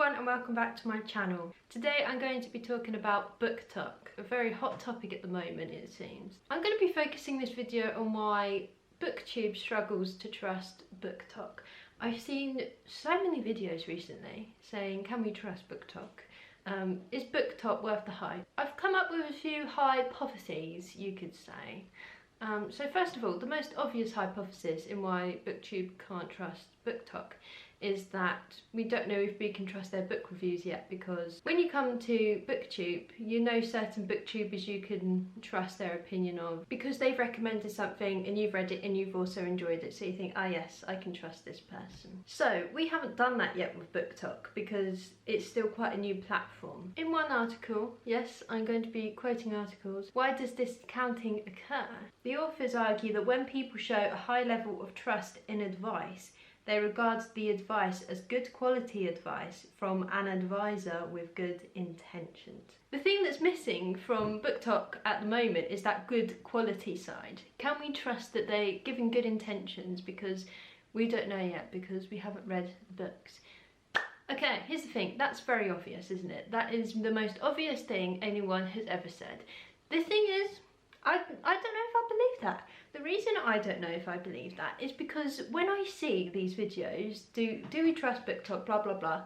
everyone and welcome back to my channel. Today I'm going to be talking about Booktok, a very hot topic at the moment it seems. I'm going to be focusing this video on why Booktube struggles to trust Booktok. I've seen so many videos recently saying, can we trust Booktok? Is Booktok worth the hype? I've come up with a few hypotheses, you could say. So first of all, the most obvious hypothesis in why Booktube can't trust Booktok is that we don't know if we can trust their book reviews yet, because when you come to Booktube, you know certain booktubers you can trust their opinion of because they've recommended something and you've read it and you've also enjoyed it, so you think, ah yes, I can trust this person. So we haven't done that yet with Booktok because it's still quite a new platform. In one article, yes, I'm going to be quoting articles, why does discounting occur? The authors argue that when people show a high level of trust in advice, they regard the advice as good quality advice from an advisor with good intentions. The thing that's missing from Booktok at the moment is that good quality side. Can we trust that they're giving good intentions? Because we don't know yet, because we haven't read the books. Okay, here's the thing, that's very obvious, isn't it? That is the most obvious thing anyone has ever said. The thing is, I don't know if I believe that. The reason I don't know if I believe that is because when I see these videos, do we trust Booktok, blah blah blah,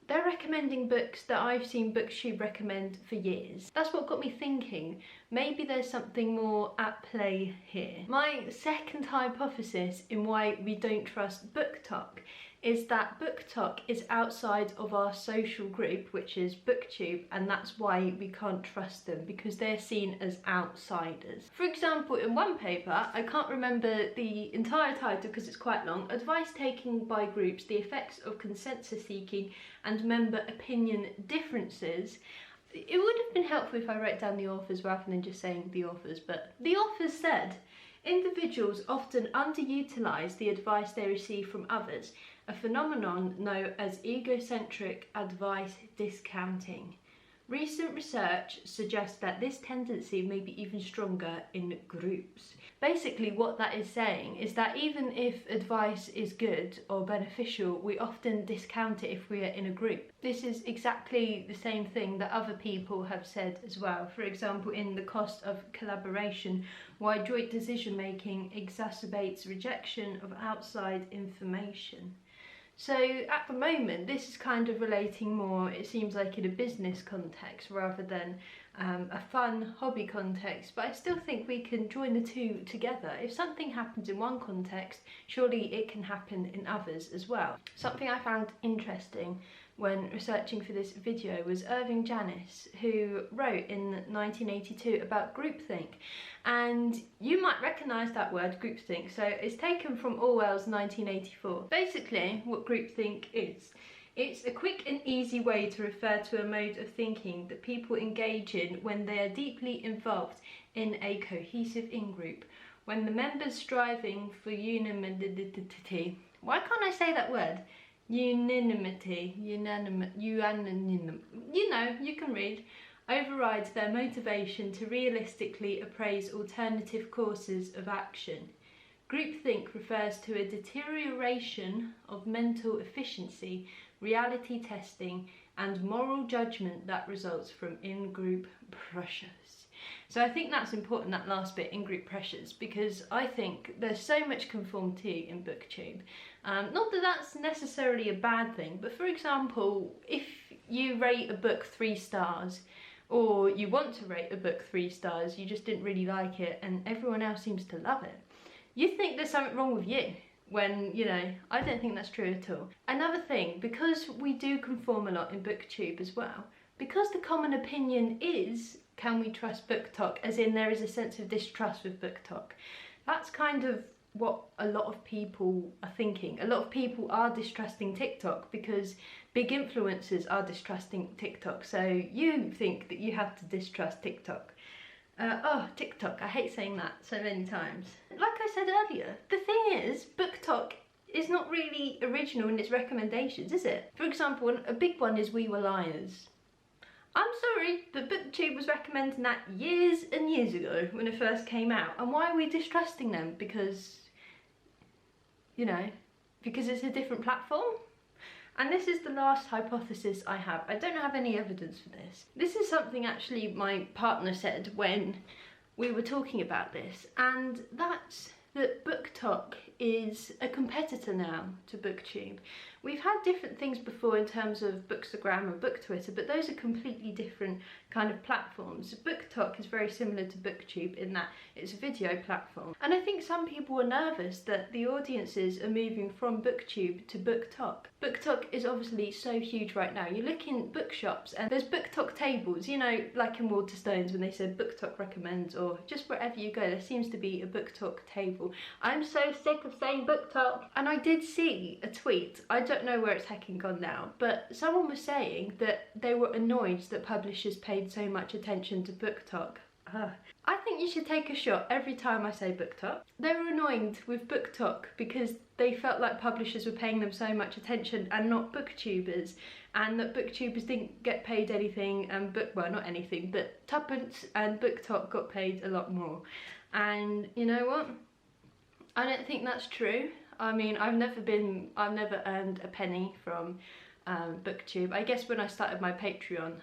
they're recommending books that I've seen Booktube recommend for years. That's what got me thinking, maybe there's something more at play here. My second hypothesis in why we don't trust Booktok is that Booktok is outside of our social group, which is Booktube, and that's why we can't trust them, because they're seen as outsiders. For example, in one paper, I can't remember the entire title because it's quite long, Advice Taking by Groups, the Effects of Consensus Seeking and Member Opinion Differences. It would have been helpful if I wrote down the authors rather than just saying the authors, but the authors said, individuals often underutilise the advice they receive from others, a phenomenon known as egocentric advice discounting. Recent research suggests that this tendency may be even stronger in groups. Basically what that is saying is that even if advice is good or beneficial, we often discount it if we are in a group. This is exactly the same thing that other people have said as well. For example, in The Cost of Collaboration, why joint decision making exacerbates rejection of outside information. So at the moment, this is kind of relating more, it seems like, in a business context rather than a fun hobby context, but I still think we can join the two together. If something happens in one context, surely it can happen in others as well. Something I found interesting when researching for this video was Irving Janis, who wrote in 1982 about groupthink, and you might recognise that word, groupthink. So it's taken from Orwell's 1984. Basically what groupthink is, it's a quick and easy way to refer to a mode of thinking that people engage in when they are deeply involved in a cohesive in-group, when the members striving for unanimity. Why can't I say that word? Unanimity, you know, you can read, overrides their motivation to realistically appraise alternative courses of action. Groupthink refers to a deterioration of mental efficiency, reality testing, and moral judgment that results from in-group pressures. So I think that's important, that last bit, in-group pressures, because I think there's so much conformity in Booktube. Not that that's necessarily a bad thing, but for example, if you rate a book 3 stars, or you want to rate a book 3 stars, you just didn't really like it and everyone else seems to love it, you think there's something wrong with you, when, you know, I don't think that's true at all. Another thing, because we do conform a lot in Booktube as well, because the common opinion is, can we trust Booktok, as in there is a sense of distrust with Booktok. That's kind of what a lot of people are thinking. A lot of people are distrusting TikTok because big influencers are distrusting TikTok, so you think that you have to distrust TikTok. TikTok, I hate saying that so many times. Like I said earlier, the thing is, Booktok is not really original in its recommendations, is it? For example, a big one is We Were Liars. I'm sorry, but Booktube was recommending that years and years ago when it first came out. And why are we distrusting them? Because, you know, because it's a different platform? And this is the last hypothesis I have. I don't have any evidence for this. This is something actually my partner said when we were talking about this, and that's that Booktok is a competitor now to Booktube. We've had different things before in terms of Bookstagram and BookTwitter, but those are completely different kind of platforms. Booktok is very similar to Booktube in that it's a video platform. And I think some people were nervous that the audiences are moving from Booktube to Booktok. Booktok is obviously so huge right now. You look in bookshops and there's Booktok tables, you know, like in Waterstones when they said Booktok recommends, or just wherever you go, there seems to be a Booktok table. I'm so sick of saying Booktok. And I did see a tweet, I don't know where it's hecking gone now, but someone was saying that they were annoyed that publishers paid so much attention to Booktok. I think you should take a shot every time I say Booktok. They were annoyed with Booktok because they felt like publishers were paying them so much attention and not booktubers, and that booktubers didn't get paid anything, and well, not anything, but tuppence, and Booktok got paid a lot more. And you know what? I don't think that's true. I mean, I've never earned a penny from Booktube. I guess when I started my Patreon,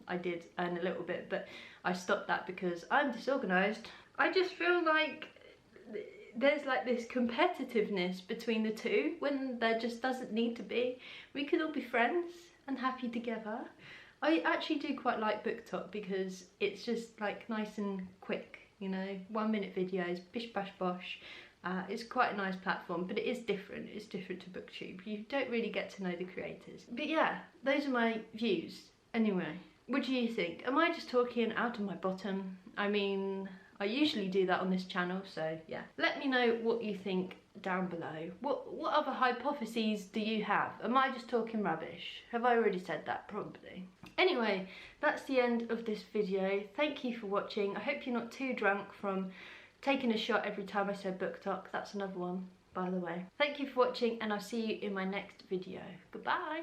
I did earn a little bit, but I stopped that because I'm disorganised. I just feel like there's like this competitiveness between the two when there just doesn't need to be. We could all be friends and happy together. I actually do quite like Booktok because it's just like nice and quick, you know, 1 minute videos, bish bash bosh. It's quite a nice platform, but it is different. It's different to Booktube. You don't really get to know the creators. But yeah, those are my views. Anyway, what do you think? Am I just talking out of my bottom? I mean, I usually do that on this channel, so yeah. Let me know what you think down below. What other hypotheses do you have? Am I just talking rubbish? Have I already said that? Probably. Anyway, that's the end of this video. Thank you for watching. I hope you're not too drunk from taking a shot every time I said Booktok. That's another one, by the way. Thank you for watching, and I'll see you in my next video. Goodbye.